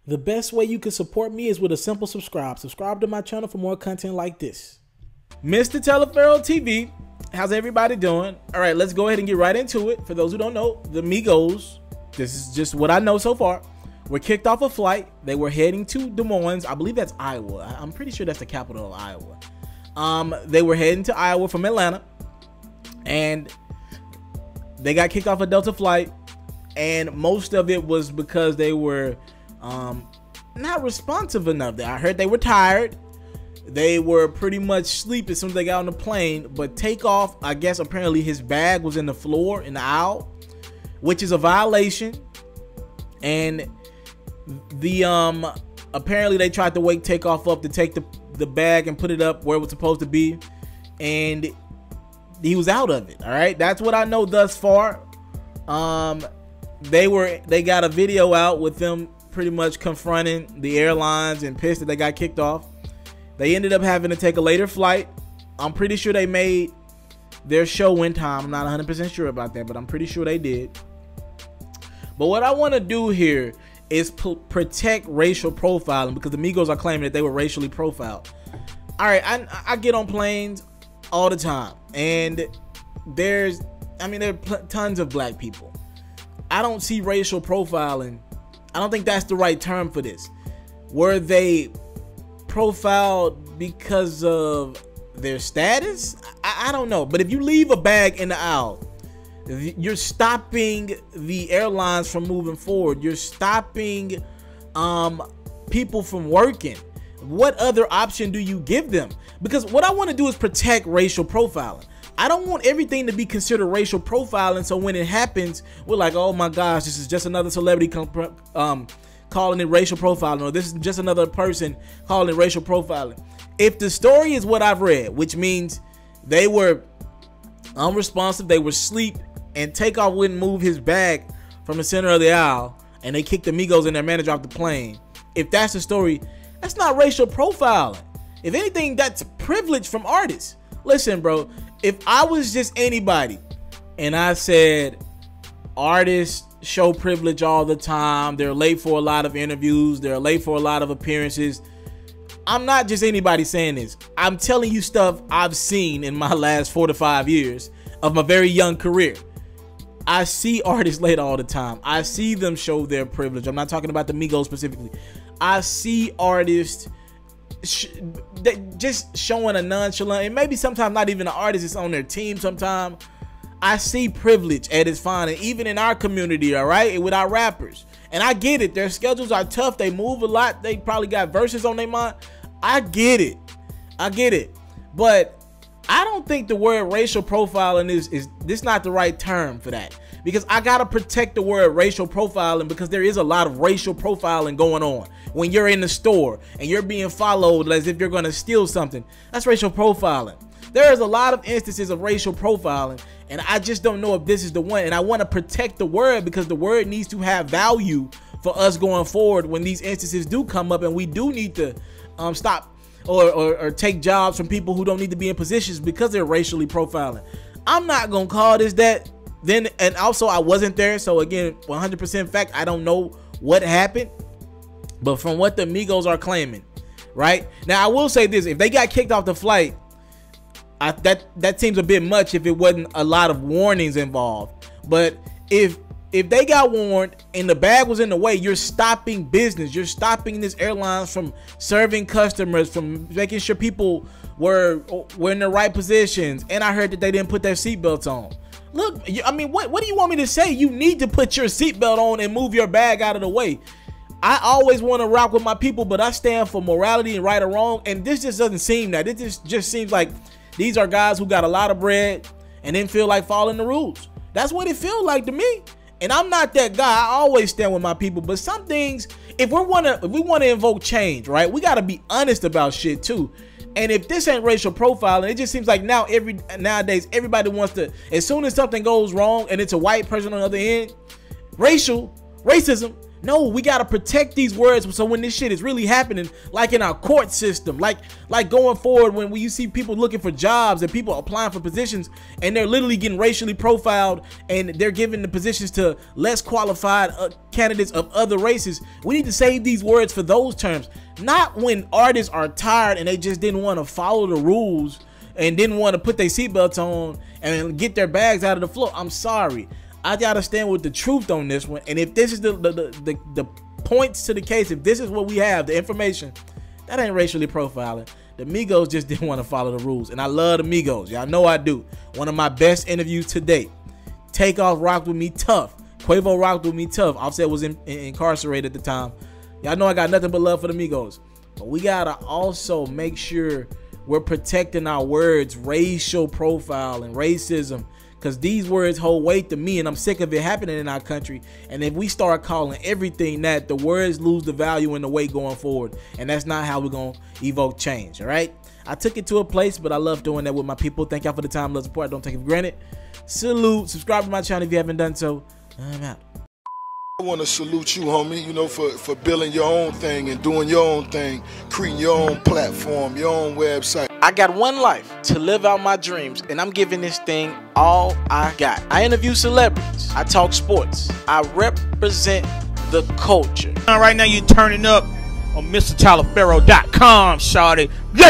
The best way you can support me is with a simple subscribe. Subscribe to my channel for more content like this. Mr. TALIAFERRO TV, how's everybody doing? All right, let's go ahead and get right into it. For those who don't know, the Migos, this is just what I know so far, were kicked off a flight. They were heading to Des Moines. I believe that's Iowa. I'm pretty sure that's the capital of Iowa. They were heading to Iowa from Atlanta, and they got kicked off a Delta flight, and most of it was because they were not responsive enough. I heard they were tired. They were pretty much asleep as soon as they got on the plane. But Takeoff, I guess apparently his bag was in the floor in the aisle, which is a violation. And the apparently they tried to wake Takeoff up to take the bag and put it up where it was supposed to be, and he was out of it. All right, that's what I know thus far. They got a video out with them pretty much confronting the airlines and pissed that they got kicked off. They ended up having to take a later flight. I'm pretty sure they made their show in time. I'm not 100% sure about that, but I'm pretty sure they did. But what I want to do here is protect racial profiling, because the Migos are claiming that they were racially profiled. All right, I get on planes all the time, and there are tons of black people. I don't see racial profiling. I don't think that's the right term for this. Were they profiled because of their status? I don't know. But if you leave a bag in the aisle, you're stopping the airlines from moving forward. You're stopping people from working. What other option do you give them? Because what I want to do is protect racial profiling. I don't want everything to be considered racial profiling, so when it happens, we're like, oh my gosh, this is just another celebrity calling it racial profiling, or this is just another person calling it racial profiling. If the story is what I've read, which means they were unresponsive, they were asleep, and Takeoff wouldn't move his bag from the center of the aisle, and they kicked the Migos and their manager off the plane. If that's the story, that's not racial profiling. If anything, that's privilege from artists. Listen, bro, if I was just anybody and I said artists show privilege all the time, they're late for a lot of interviews, they're late for a lot of appearances, I'm not just anybody saying this. I'm telling you stuff I've seen in my last 4 to 5 years of my very young career. I see artists late all the time. I see them show their privilege. I'm not talking about the Migos specifically. I see artists just showing a nonchalant, and maybe sometimes not even an artist, it's on their team sometimes. I see privilege at its finest, even in our community, all right, with our rappers. And I get it. Their schedules are tough. They move a lot. They probably got verses on their mind. I get it. I get it. But I don't think the word racial profiling is not the right term for that, because I gotta protect the word racial profiling, because there is a lot of racial profiling going on. When you're in the store and you're being followed as if you're gonna steal something, that's racial profiling. There is a lot of instances of racial profiling, and I just don't know if this is the one. And I want to protect the word, because the word needs to have value for us going forward when these instances do come up, and we do need to stop or take jobs from people who don't need to be in positions because they're racially profiling. I'm not gonna call this that. Then, and also I wasn't there, so again, 100% fact, I don't know what happened. But from what the Migos are claiming, right now, I will say this: if they got kicked off the flight, that seems a bit much if it wasn't a lot of warnings involved. But if they got warned and the bag was in the way, you're stopping business. You're stopping this airlines from serving customers, from making sure people were in the right positions. And I heard that they didn't put their seatbelts on. Look, I mean, what do you want me to say? You need to put your seatbelt on and move your bag out of the way. I always want to rock with my people, but I stand for morality and right or wrong. And this just doesn't seem that. It just seems like these are guys who got a lot of bread and didn't feel like following the rules. That's what it feels like to me. And I'm not that guy. I always stand with my people. But some things, if we want to invoke change, right, we got to be honest about shit too. And if this ain't racial profiling, it just seems like nowadays everybody wants to, as soon as something goes wrong and it's a white person on the other end, racism No, we gotta protect these words so when this shit is really happening, like in our court system, like going forward when you see people looking for jobs and people applying for positions and they're literally getting racially profiled and they're giving the positions to less qualified candidates of other races. We need to save these words for those terms, not when artists are tired and they just didn't want to follow the rules and didn't want to put their seatbelts on and get their bags out of the floor. I'm sorry. I gotta stand with the truth on this one. And if this is the points to the case, if this is what we have, the information, that ain't racially profiling. The Migos just didn't want to follow the rules. And I love the Migos. Y'all know I do. One of my best interviews to date. Takeoff rocked with me tough. Quavo rocked with me tough. Offset was incarcerated at the time. Y'all know I got nothing but love for the Migos. But we gotta also make sure we're protecting our words, racial profile and racism. Because these words hold weight to me, and I'm sick of it happening in our country. And if we start calling everything that, the words lose the value and the weight going forward. And that's not how we're going to evoke change, all right? I took it to a place, but I love doing that with my people. Thank y'all for the time, love, support. Don't take it for granted. Salute. Subscribe to my channel if you haven't done so. I'm out. I want to salute you, homie, you know, for building your own thing and doing your own thing, creating your own platform, your own website. I got one life to live out my dreams, and I'm giving this thing all I got. I interview celebrities. I talk sports. I represent the culture. Right now you're turning up on itsmrtaliaferro.com, shawty.